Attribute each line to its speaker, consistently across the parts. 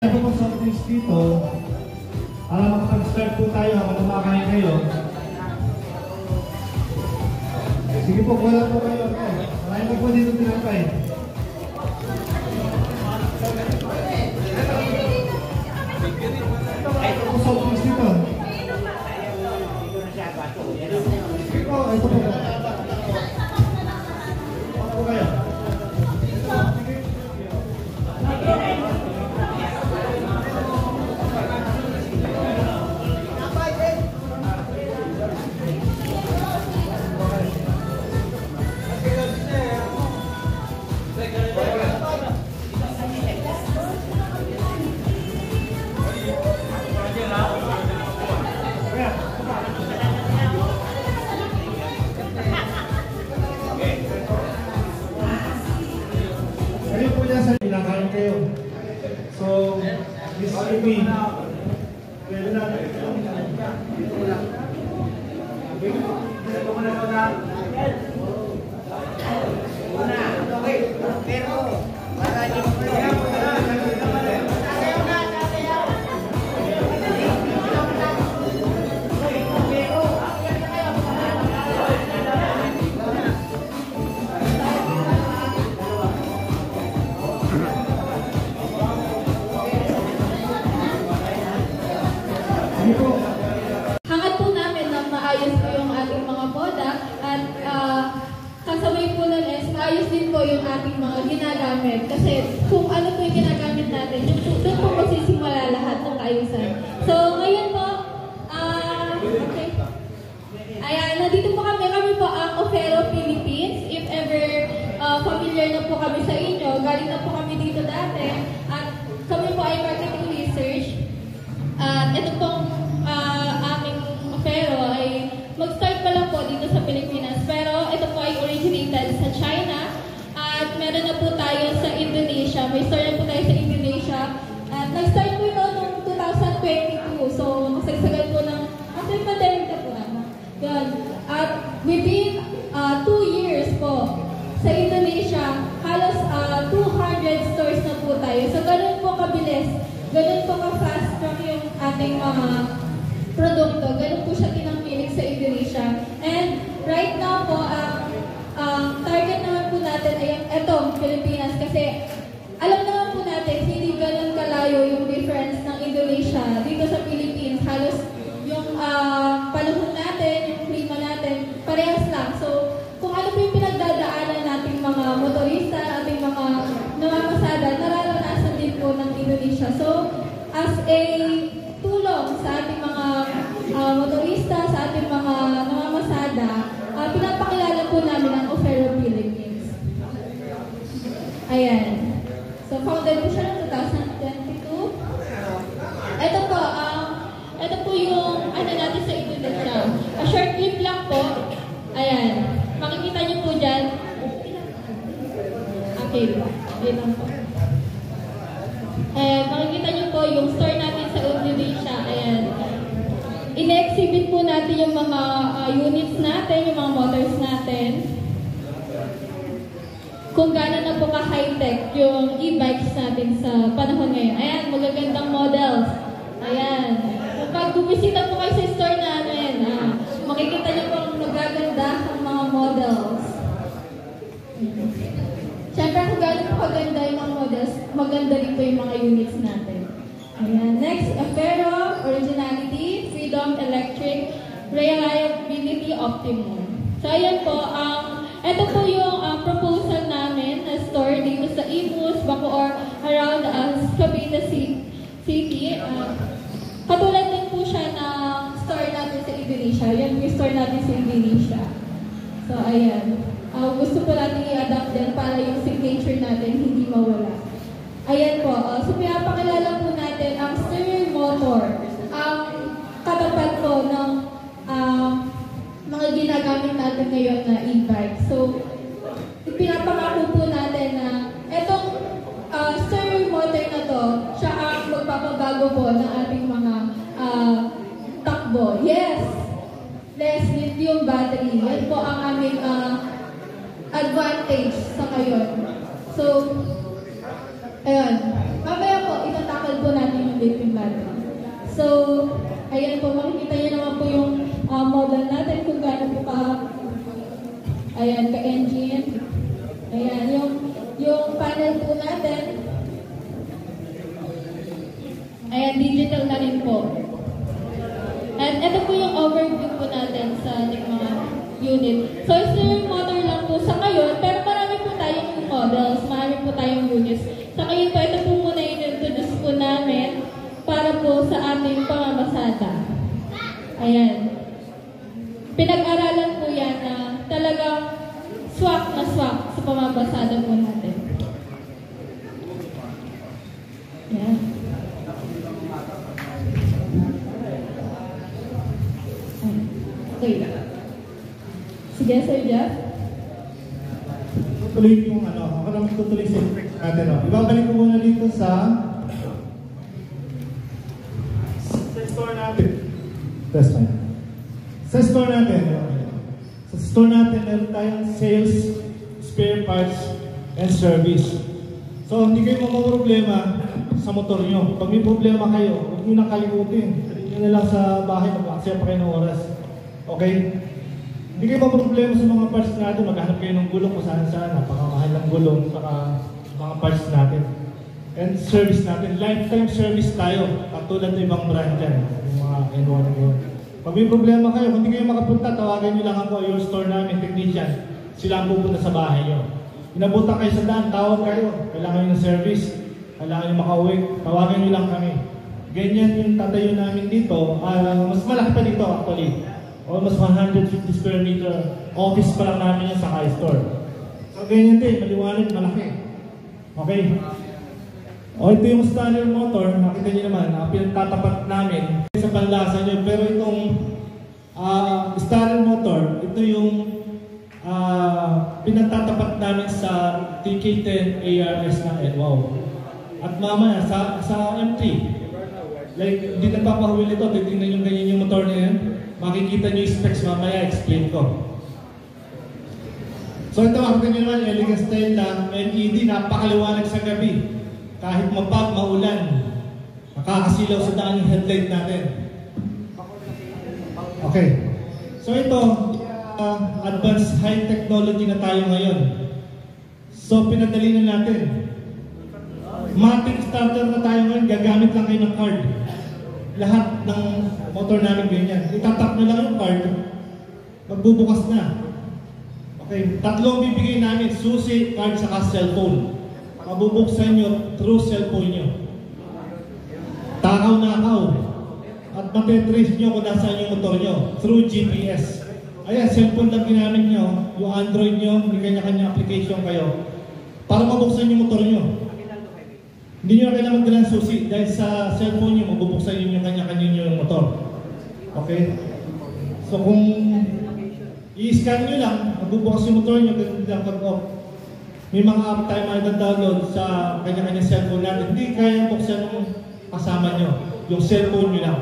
Speaker 1: Ito po sa office dito, para makapag-start po tayo habang kumakain kayo. Sige po, wala po kayo. Marami po dito tinapay. Ito po sa office dito. Sige po, ito po. Ano po kayo? Pinakain kayo. So, this will be pwede natin. Ito muna na. Okay. Pero, para niyo po
Speaker 2: hangat po namin na maayos po yung ating mga product at kasabay po nun is maayos din po yung ating mga ginagamit. Kasi kung ano po yung ginagamit natin, doon po magsisimula lahat ng kaayusan. So ngayon po, okay. Ayan, nandito po kami po ang Ofero Philippines. If ever familiar na po kami sa inyo, galing na po kami dito dati. At kami po ay marketing research. At ito pong aming Ofero ay mag-start pa lang po dito sa Pilipinas. Pero ito po ay originated sa China. At meron na po tayo sa Indonesia. May store na po tayo sa Indonesia. At nag-start po ito noong 2022. So, kasagsagan po ng after pandemic na po. Yan. At within 2 years po, sa Indonesia, halos 200 stores na po tayo. So, ganun po kabilis. Ganun po ka-fast track yung ating mga produkto. Ganun po siya tinangkilik sa Indonesia. And right now po, target naman po natin ay etong Pilipinas. Kasi alam naman po natin, hindi ganun kalayo yung difference ng Indonesia dito sa Philippines. Halos yung panahon natin, yung klima natin, parehas lang. So, kung ano po yung pinagdadaanan nating mga motorista, ating mga namamasada, nararanasan din po ng Indonesia. So, as a tulong sa ating mga motorista, sa ating mga namamasada, pinapakilala po namin ang Ofero Philippines. Ayan. So, founded po siya noong 2022. Ito po yung ano natin sa Indonesia. A short clip lang po. Ayan. Makikita niyo po dyan. Okay. Ayan lang po. Makikita niyo po yung store natin sa Indonesia. Ayan. Ine-exhibit po natin yung mga units natin, yung mga motors natin. Kung gano'n na po ka-high-tech yung e-bikes natin sa panahon ngayon. Ayan, magagandang models. Ayan. Pag bumisita po kayo sa store namin, makikita niyo po ang magaganda ang mga models. Siyempre, kung gano'n po kaganda yung mga models, maganda rin po yung mga units natin. Ayan. Next, Ofero, Originality, Freedom, Electric, Reliability, Optimum. So, ayan po, ito po yung proposal namin na store dito sa Imus, Bacoor, around Cavite City. Katulad din po siya ng store natin sa Indonesia. Yan yung store natin sa Indonesia. So, ayan. Gusto po natin i-adapt din para yung signature natin hindi mawala. Ayan po. So, pinapakilala po natin ang steering motor. Ang katapat po ng mga ginagamit natin ngayon na e-bike. So, pinapangako po natin na itong steering motor na to, siya ang magpapabago po ng ating mga takbo. Yes! Less lithium battery. Yan po ang aming advantage sa ngayon. So, ayun. Mamaya po, itatakal po battery. So, ayan po, makikita niyo naman po yung model natin kung gaano po ayan, ka-engine. Ayan, yung panel po natin, ayan, digital na rin po. At ito po yung overview po natin sa ating mga unit. So, stirring motor lang po sa ngayon, pero marami po tayong models, marami po tayong units. Sa ngayon po, ito po muna yung introduce po namin para po sa ating pamamasa. Ayan. Pinag-aralan po yan na talagang swak na swak sa pamabasada po natin. Ayan. Okay. Sige, Sir Jeff.
Speaker 1: Tuloy yung ako naman tutuloy sa effect natin. Ibabalik ko muna dito sa store natin. Test tayo. Sa store natin, sa store natin, meron tayong sales, spare parts, and service. So, hindi kayo problema sa motor nyo. Pag may problema kayo, huwag nyo nang kalimutin. Dali nyo na lang sa bahay, mag-aksaya pa kayo ng oras. Okay? Hindi kayo problema sa mga parts natin. Maghanap kayo ng gulong kung saan-saan. Napakamahal ng gulong sa mga parts natin. And service natin. Lifetime service tayo. Katulad ng ibang brand dyan. Yung mga N1 and yun. Pag may problema kayo, kung hindi kayo makapunta, tawagan nyo lang ako, yung store namin, technician. Sila ang pupunta sa bahay nyo. Inabutan kayo sa daan, tawag kayo. Kailangan nyo ng service. Kailangan nyo makauwi. Tawagan nyo lang kami. Ganyan yung tatayo namin dito. Mas malaki pa dito actually. Almost 150 square meter. Office pa lang namin yan sa high store. So ganyan din, maliwanag, malaki. Okay? Ito yung standard motor, nakita nyo naman, pinagtatapat namin sa panlasa nyo. Pero itong standard motor, ito yung pinagtatapat namin sa TK10 ARS na N-Wow. At mamaya sa M3, like, hindi nagpapahawil ito, titignan yung ganyan yung motor na yan. Makikita nyo yung specs mamaya, explain ko. So ito, makikita nyo naman, elegant style na LED, napakaliwanag sa gabi. Kahit mapag, maulan, nakakasilaw sa daan yung headlight natin. Okay. So ito, advanced high technology na tayo ngayon. So pinadali na natin. Matic starter na tayo ngayon, gagamit lang kayo ng card. Lahat ng motor namin ganyan. Itatap na lang yung card, magbubukas na. Okay, tatlong bibigay namin, susi, card, saka cellphone. Mabubuksan nyo through cellphone nyo. Takaw-nakaw. At matetrace nyo kung nasaan yung motor nyo through GPS. Ayan, cellphone lang ginamit nyo, yung Android nyo, may kanya-kanya application kayo para mabuksan yung motor nyo. Hindi nyo na kailangan magdalang susi dahil sa cellphone nyo, mabubuksan nyo yung kanya-kanya yung motor. Okay? So kung i-scan nyo lang, magbubukas yung motor nyo, ganun lang pag-off. May mga app tayo download sa kanya-kanya cellphone natin. Hindi kaya buksan yung kasama nyo, yung cellphone nyo lang.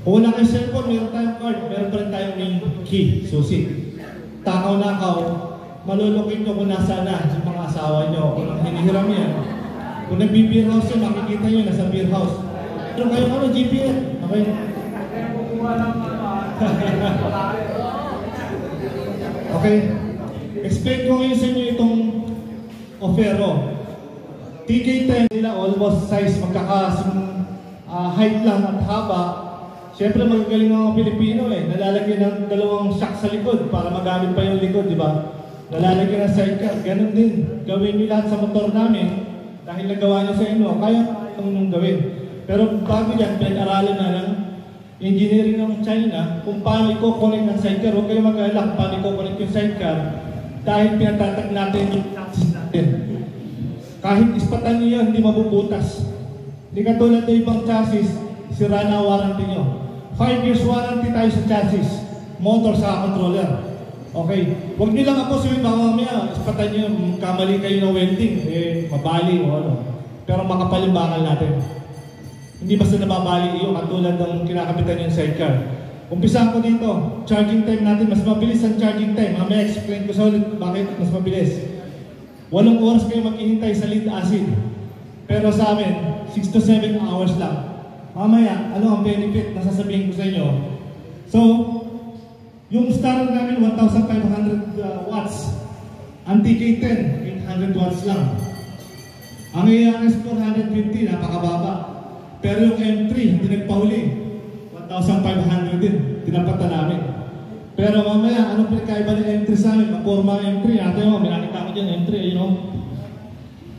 Speaker 1: Kung wala kayong cellphone, meron tayong card, meron pa rin tayong main key, susi. Takaw-nakaw, malulukit nyo kung nasa na yung mga asawa nyo, kung hinihiram yan. Kung nag-beer house yun, makikita nyo nasa beer house. Pero kayo GPS, okay? Okay. Explain ko ngayon sa inyo itong Ofero. TK10 nila almost size magkakasing height lang at haba. Siyempre magagaling ng mga Pilipino nalalagyan ng dalawang shock sa likod para magamit pa yung likod, di ba? Nalalagyan ng sidecar. Ganun din. Gawin nyo lahat sa motor namin dahil nagawa nyo sa inyo. Kaya itong gawin. Pero bago yan, pinag-aralan na ng engineering ng China kung paano i-connect ng sidecar. Huwag kayo mag-alala kung paano i-connect yung sidecar dahil pinatatag natin yung chassis natin. Kahit ispatan nyo yan, hindi mabubutas. Hindi katulad ng ibang chassis, sira na warranty nyo. 5 years warranty tayo sa chassis, motor sa controller. Okay, huwag nyo lang ako sabihin baka mamaya, ispatan nyo, kamali kayo ng welding, mabali o ano. Pero makapal yung bakal natin. Hindi basta nababali iyo katulad ng kinakapitan yung sidecar. Umpisahan ko dito, charging time natin, mas mabilis ang charging time. Mamaya explain ko sa ulit bakit mas mabilis. 8 oras kayo maghihintay sa lead acid. Pero sa amin, 6 to 7 hours lang. Mamaya, ano ang benefit na sasabihin ko sa inyo? So, yung starter namin, 1,500 watts. Ang TK10, 800 watts lang. Ang ARS 450, napakababa. Pero yung M3, hindi nagpahuli. 1,500 din, tinapatan namin. Pero mamaya, anong pinakaiba ng M3 sa amin? Maporma M3. Ate mo, may nakita ko dyan, M3, you know?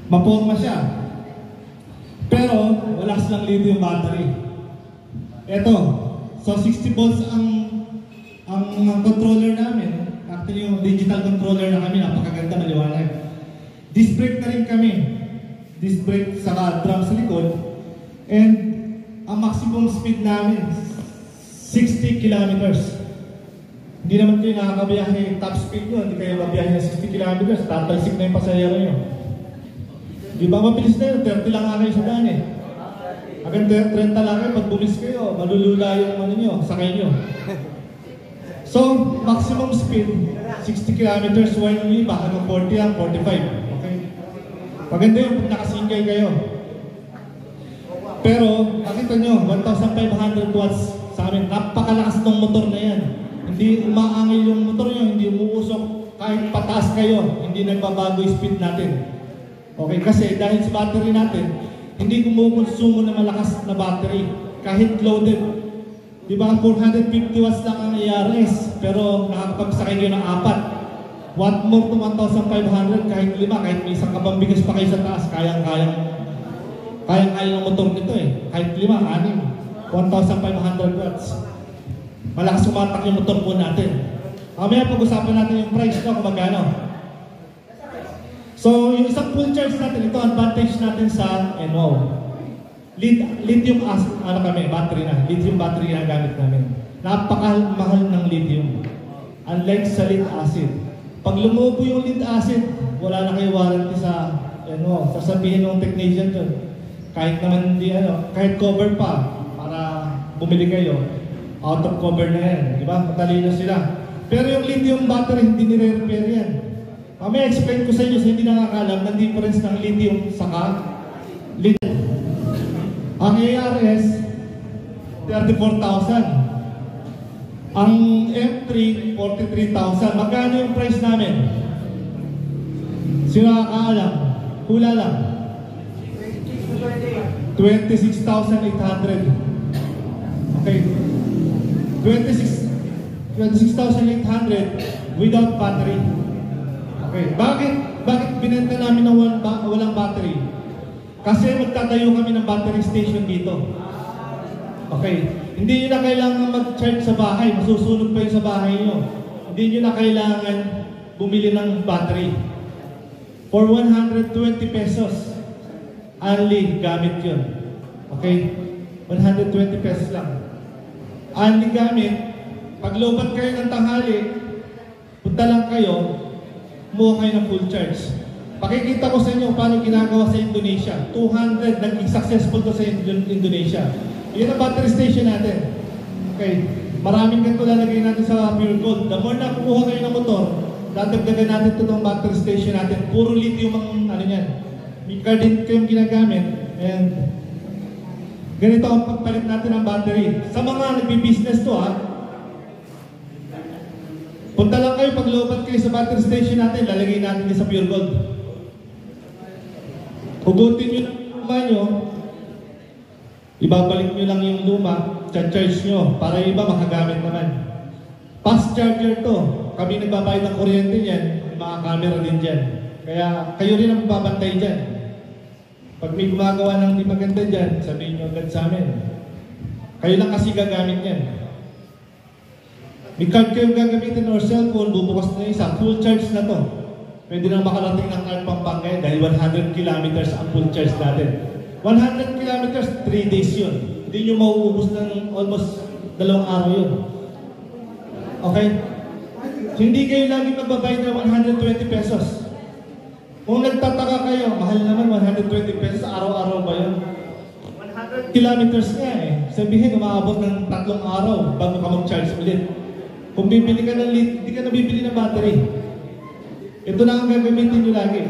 Speaker 1: Maporma siya. Pero, wala silang lithium battery. Ito, so 60 volts ang controller namin. Actually, yung digital controller na kami, napakaganda, maliwanag. Disc brake na rin kami. Disc brake saka drum sa likod. And, ang maximum speed namin, 60 kilometers. Hindi naman kayo nakakabiyahe top speed nyo, hindi kayo mabiyahe ng 60 kilometers, tatalsik na yung pasahero nyo. Di ba mabilis na yun? 30 lang nga kayo sa daan eh. Hanggang 30 lang kayo, pag bumis kayo, malulula yung ano nyo, sakay nyo. So, maximum speed, 60 kilometers, while yung iba, hanggang 40 lang, 45. Okay? Maganda yun pag nakasingle kayo. Pero, nakita nyo, 1,500 watts sa amin, napakalakas ng motor na yan. Hindi umaangil yung motor nyo, hindi umuusok, kahit pataas kayo, hindi nagbabago yung speed natin. Okay, kasi dahil sa battery natin, hindi kumukonsumo na malakas na battery, kahit loaded. Diba, 450 watts lang ang ARS, pero nakakapagsakay kayo ng 4. What more to 1,500, kahit 5, kahit may isang kabambigas pa kayo sa taas, kayang-kaya ng motor nito eh. Kahit 5, 6, 1,500 watts. Malakas sumatak yung motor po natin. Mamaya pag-usapan natin yung price na kung magkano. So, yung isang full charge natin, ito advantage natin sa NO. Lithium battery na. Lithium battery na gamit namin. Napakamahal ng lithium. Unlike sa lead acid. Pag lumubo yung lead acid, wala na kayo warranty sa NO. Sasabihin ng technician dun. Kahit naman hindi kahit cover pa para bumili kayo, out of cover na yan. Diba? Matalino sila. Pero yung lithium battery, hindi nire-repair yan. May explain ko sa inyo sa hindi nakakalam ng difference ng lithium saka lithium. Ang ARS, 34,000. Ang M3, 43,000. Magkano yung price namin? Sino nakakaalam? Hula lang. 26,800. Okay. 26,800 without battery. Okay. Bakit binenta namin ng walang battery? Kasi magtatayo kami ng battery station dito. Okay. Hindi nyo na kailangan mag-charge sa bahay. Masusunog pa yun sa bahay nyo. Hindi nyo na kailangan bumili ng battery. For 120 pesos, only gamit yun. Okay? 120 pesos lang. Only gamit. Pag lobat kayo ng tanghali, punta lang kayo, kumuha kayo ng full charge. Pakikita ko sa inyo paano ginagawa sa Indonesia. 200, naging successful to sa Indonesia. Yun ang battery station natin. Okay. Maraming ganito lalagay natin sa pure gold. The more na kumuha kayo ng motor, dadagdagan natin ito ng battery station natin. Puro lithium ang yan. May card din kayong ginagamit. And ganito ang pagpalit natin ng battery. Sa mga nagbi-business to punta lang kayo, pag lobat kayo sa battery station natin, lalagay natin sa pure gold. Hugutin nyo ng luma nyo, ibabalik nyo lang yung luma, charge nyo, para yung iba makagamit naman. Fast charger to, kami nagbabayad ng kuryente niyan, mga camera din dyan. Kaya kayo rin ang babantay dyan. Pag may gumagawa ng di maganda dyan, sabihin nyo agad sa amin. Kayo lang kasi gagamit yan. May card kayong gagamitin or cellphone, bubukas na isa, full charge na to. Pwede nang makarating ng card Pampanga dahil 100 kilometers ang full charge natin. 100 kilometers, 3 days yun. Hindi nyo mauubos ng almost 2 araw yun. Okay? So, hindi kayo lagi magbabayad ng 120 pesos. Kung nagtataka kayo, mahal naman 120 pesos, araw-araw ba yun? 100 kilometers nga eh. Sabihin, umaabot ng 3 araw bago ka mag-charge ulit. Kung bibili ka ng hindi ka nabibili ng battery. Ito na ang gagamitin nyo lagi.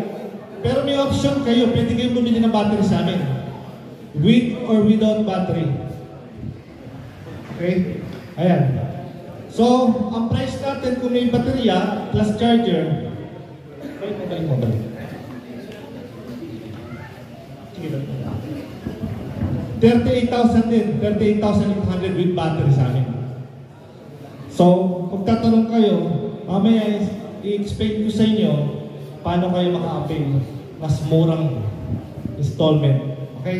Speaker 1: Pero may option kayo, pwede kayo bumili ng battery sa amin. With or without battery. Okay? Ayan. So, ang price natin kung may baterya plus charger, balik mo. Sige lang. 38,000 din. 38,800 with battery sa amin. So, kung tatanong kayo, mamaya i-explain ko sa inyo paano kayo maka-avail mas murang installment. Okay?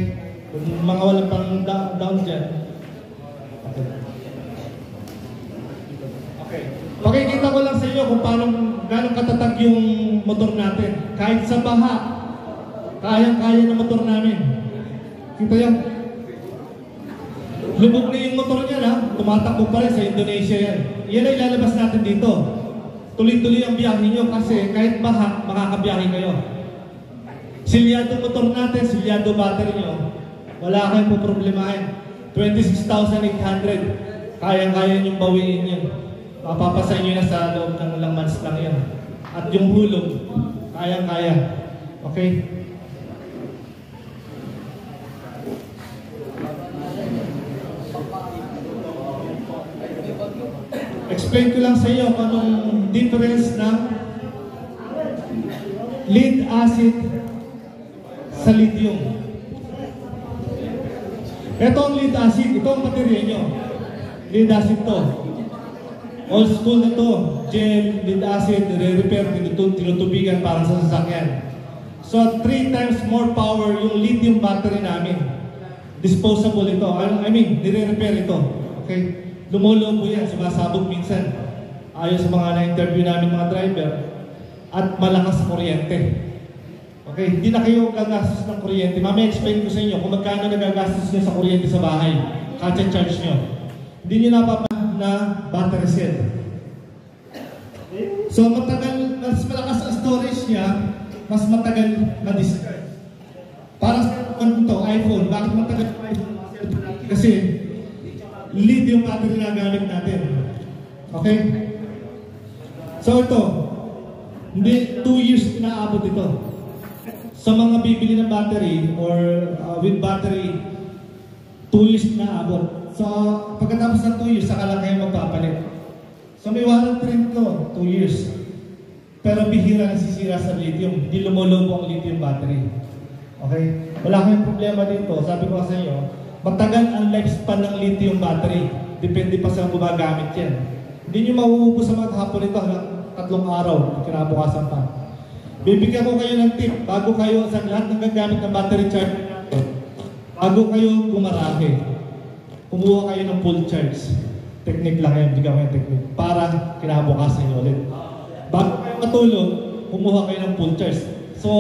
Speaker 1: Kung mga walang pang down dyan. Okay. Pakikita ko lang sa inyo kung paano gano'ng katatag yung motor natin. Kahit sa baha, kayang-kaya ng motor namin. Kita yan. Lubog na yung motor niya na, tumatakbo pa rin sa Indonesia yan. Yan ay lalabas natin dito. Tuloy-tuloy ang biyahe nyo kasi kahit baha, makakabiyahe kayo. Silyado motor natin, silyado battery nyo, wala kayong poproblemahin. 26,800. Kayang-kaya nyo bawiin yun. Mapapasahin nyo na sa loob ng ilang months lang yan. At yung hulog, kayang-kaya. Okay? Explain ko lang sa iyo kung anong difference ng lead acid sa lithium. Ito ang lead acid, ito ang baterya nyo. Lead acid to. Old school na to. Gel, lead acid, re-repair, tinutubigan para sa sasakyan. So 3 times more power yung lithium battery namin. Disposable ito. I mean, nire-repair ito. Okay? Lumulubo yan, sumasabog minsan. Ayon sa mga na-interview namin mga driver. At malakas sa kuryente. Okay, hindi na kayo gagastos ng kuryente. Mamaya explain ko sa inyo kung magkano nagagastos nyo sa kuryente sa bahay. Kacha-charge nyo. Hindi nyo napapa na battery cell. So matagal, mas malakas ang storage niya, mas matagal na-discharge. Para sa iPhone, bakit matagal ang iPhone? Kasi lithium battery na gamit natin. Okay? So ito, hindi 2 years na abot ito. Sa mga bibili ng battery or with battery, 2 years na abot. So pagkatapos ng 2 years, saka lang kayo magpapalit. So may warranty rin ito, 2 years. Pero bihira nasisira sa lithium. Hindi lumulubo ang lithium battery. Okay? Wala kayong problema dito. Sabi ko sa inyo, matagal ang lifespan ng lithium battery. Depende pa sa gumagamit yan. Hindi nyo mauubos sa maghapon ito hanggang 3 araw, kinabukasan pa. Bibigyan ko kayo ng tip bago kayo sa lahat ng gagamit ng battery charger. Bago kayo gumarahe, kumuha kayo ng full charge. Technique lang yan, bigyan ko yung technique. Para kinabukasan nyo ulit. Bago kayo matulog, kumuha kayo ng full charge. So,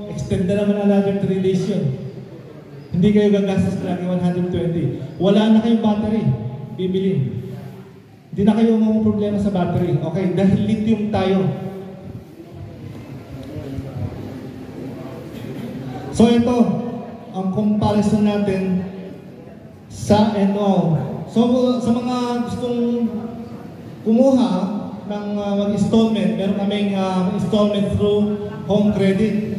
Speaker 1: extend na naman another 3 days yun. Hindi kayo gagastos lagi 120. Wala na kayong battery. Bibilin. Hindi na kayo mga problema sa battery. Okay, dahil lithium tayo. So ito, ang comparison natin sa NO. So sa mga gustong kumuha ng mag-installment, meron kaming installment through home credit.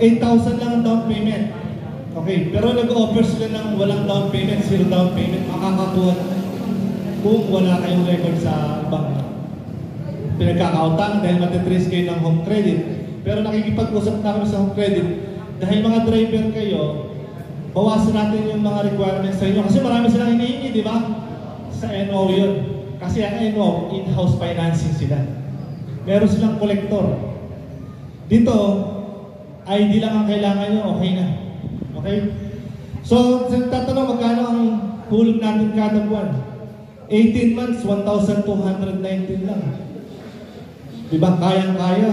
Speaker 1: 8,000 lang ang down payment. Okay, pero nag-offer sila ng walang down payment, 0 down payment, makakakuha kung wala kayong record sa ibang pinagkakautangan dahil matitrace kayo ng home credit. Pero nakikipag-usap na kami sa home credit dahil mga driver kayo, bawasan natin yung mga requirements sa inyo kasi marami silang hinihingi, di ba? Sa NO yun. Kasi ang NO, in-house financing sila. Meron silang collector. Dito, ID lang ang kailangan nyo, okay na. Okay? So, tatanong magkano ang hulog natin kada buwan? 18 months, 1,219 lang. Diba? Kayang-kaya.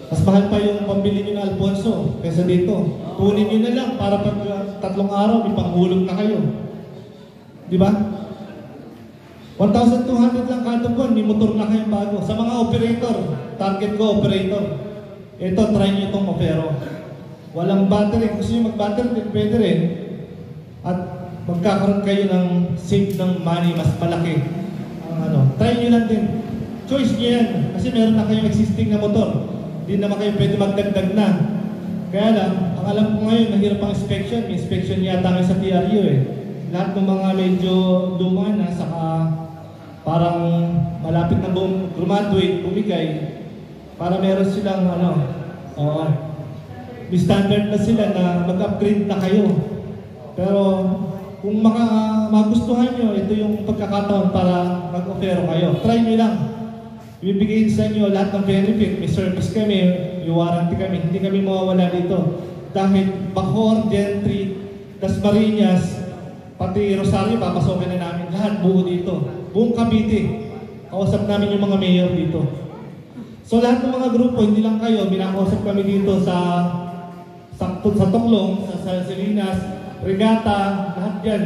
Speaker 1: Mas mahal pa yung pambili nyo na Alfonso kaysa dito. Tunin nyo na lang para pag 3 araw, may panghulog na kayo. Diba? 1,200 lang kada buwan, may motor na kayong bago. Sa mga operator, target ko operator. Ito, try nyo itong Opero. Walang battery. Gusto nyo mag-battery, pwede rin. At magkakaroon kayo ng save ng money, mas malaki. Try nyo lang din. Choice nyo yan. Kasi meron na kayong existing na motor. Hindi naman kayo pwede magdagdag na. Kaya lang, ang alam ko ngayon, mahirap ang inspection. May inspection yata ngayon sa TRU eh. Lahat ng mga medyo luma na, saka parang malapit na graduate, bumigay, para meron silang may standard na sila na mag-upgrade na kayo. Pero kung magustuhan nyo, ito yung pagkakataon para mag-offer kayo. Try nyo lang. Ibibigay sa inyo lahat ng benefit. May service kami, may warranty kami. Hindi kami mawawala dito. Dahil Bacoor, Gentry, Dasmariñas, pati Rosario, papasokin na namin. Lahat buo dito. Buong Cavite. Kausap namin yung mga mayor dito. So lahat ng mga grupo, hindi lang kayo, minakausap kami dito sa Toklong, sa Salinas, Regata, lahat yan.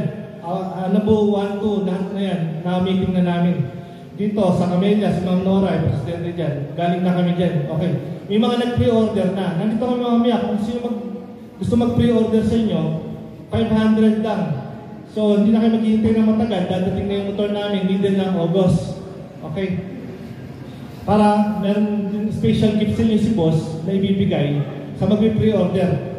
Speaker 1: Nabuo 1, 2, lahat na yan. Na-meeting na namin. Dito sa Camellas, Ma'am Nora, presidente dyan. Galing na kami dyan. Okay. May mga nag-pre-order na. Nandito kami mamaya. Kung sino gusto mag-pre-order sa inyo, 500 lang. So, hindi na kayo maghihintay ng matagal. Dadating na yung motor namin, middle ng August. Okay? Para meron din special gift sa inyo si boss na ibibigay sa mag-pre-order.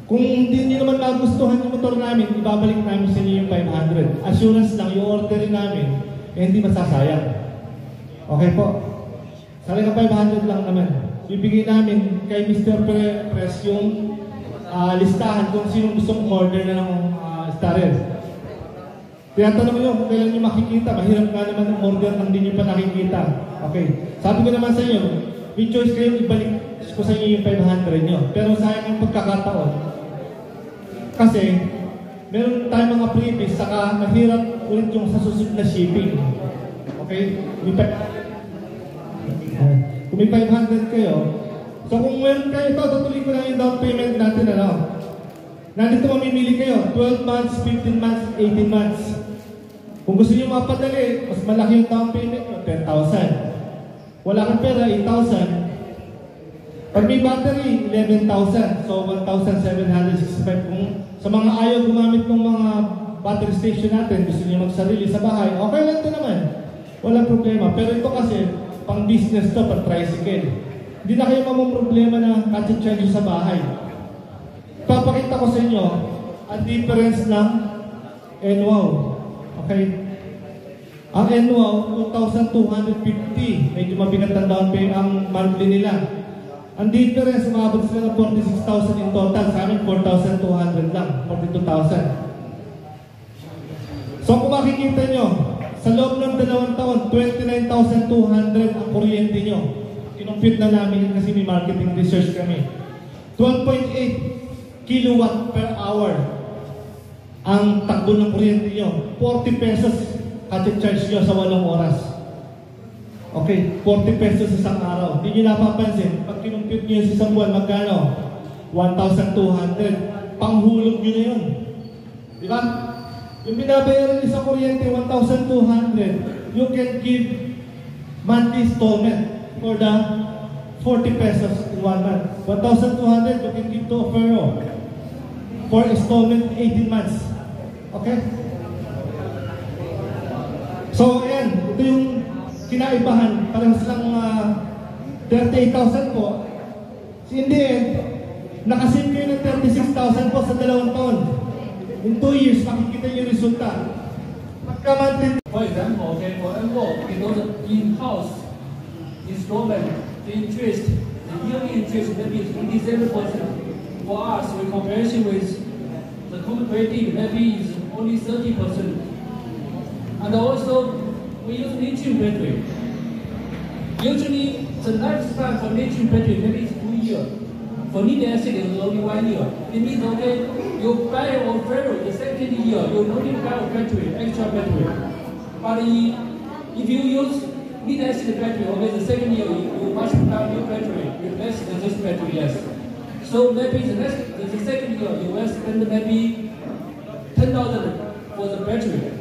Speaker 1: Kung hindi nyo naman magustuhan yung motor namin, ibabalik namin sa inyo yung 500. Assurance lang, yung orderin namin, hindi masasayang. Okay po? Sali ka 500 lang naman. Bibigay namin kay Mr. Press yung listahan kung sino gustong order na ng starter. Tinatanong nyo kung kailan nyo makikita. Mahirap nga naman ang order nang hindi nyo pa nakikita. Okay. Sabi ko naman sa inyo, may choice kayo, ibalik ko sa inyo yung 500 nyo. Pero sayang yung pagkakataon. Kasi, meron tayong mga previous, saka mahirap ulit yung sa susunod na shipping. Okay? Kung may 500 kayo, so kung meron kayo ito, tutuloy ko lang yung down payment natin, Nandito mamimili kayo, 12 months, 15 months, 18 months. Kung gusto niyo mapadali, mas malaki yung down payment nyo, 10,000. Wala kang pera, 8,000. Pag may battery, 11,000. So, 1,765. Kung sa mga ayaw gumamit ng mga battery station natin, gusto niyo magsarili sa bahay, okay lang ito naman. Walang problema. Pero ito kasi, pang business to, pang tricycle. Hindi na kayo mamumroblema na kachat-charge sa bahay. Papakita ko sa inyo ang difference ng NWOW. Okay? Ang NWOW, 2,250. Medyo mabigat ang down pay ang monthly nila. Ang difference, umabot sila ng 46,000 in total. Sa amin, 4,200 lang. 42,000. So kung makikita nyo, sa loob ng 2 taon, 29,200 ang kuryente nyo. Kinumpute na namin kasi may marketing research kami. 12.8 kilowatt per hour ang takbo ng kuryente nyo. 40 pesos charge nyo sa 8 oras. Okay, 40 pesos isang araw. Hindi nyo napapansin, pag kinumpute nyo sa isang buwan, magkano? 1,200. Panghulog nyo na yun. Di ba? Yung binabayaran nyo sa kuryente, 1,200. You can give monthly installment for the 40 pesos in 1 month. 1,200 you can give to a Fero for installment 18 months. Okay? So, ayan. Ito yung kinaibahan. Parang silang 38,000 po. In the end, nakasave kayo ng 36,000 po sa 2 taon. In 2 years, makikita yung resulta.
Speaker 3: For example, okay, for envelope, in-house installment, the interest, the yearly interest maybe is 27%. For us, in comparison with the cooperative, maybe is only 30%. And also, we use lithium battery. Usually, the lifespan for lithium battery maybe is 2 years. For lead acid, it is only 1 year. It means, okay, you buy a Ferro the second year, you don't need to buy a battery, extra battery. But if you use lead acid battery, okay, the second year, you must buy a new battery, replace this battery, yes. So maybe the second year, you will spend maybe 10,000 for the battery.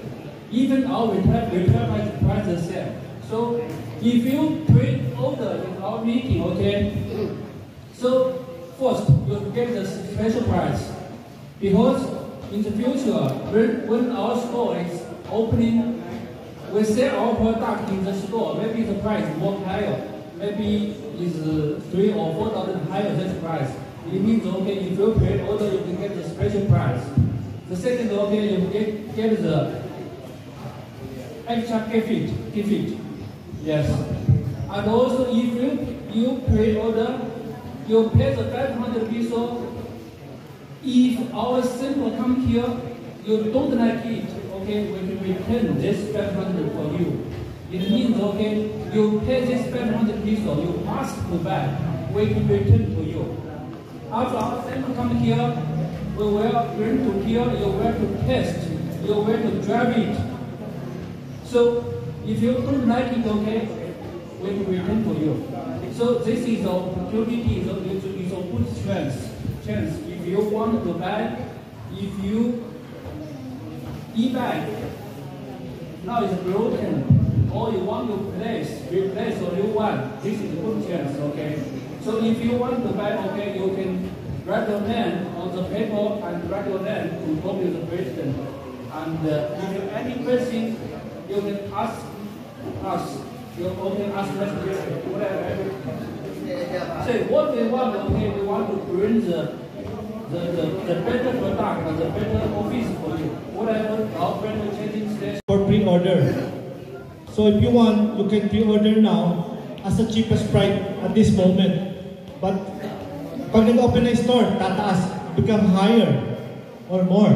Speaker 3: Even our repair price is the same. So if you pre-order in our meeting, okay, so first you get the special price. Because in the future, when our store is opening, we sell our product in the store, maybe the price more higher. Maybe is 3 or 4,000 higher than the price. It means, okay, if you pre-order, you can get the special price. The second, okay, you get the extra gift. Yes. And also, if you pre-order, you pay the 500 peso. If our sample come here, you don't like it, okay, we can return this 500 for you. It means, okay, you pay this 500 peso, you ask to buy, we can return to you. After our sample come here, we will bring to here, you will to test, you will to drive it. So, if you don't like it, okay, we can return to you. So this is the opportunity, it's a good chance. If you want to buy, if you e-bike now it's broken, or you want to replace a new one, this is a good chance, okay? So if you want to buy, okay, you can write your name on the paper and write your name to talk to the president. And if you have any question, you can ask us. You can ask us whatever. Say what we want, okay, we want to bring the better product and the better office for you. Whatever our brand will changing station.
Speaker 1: For pre-order. So if you want, you can pre-order now as the cheapest price at this moment. But pag nag-open na store, tataas, become higher or more.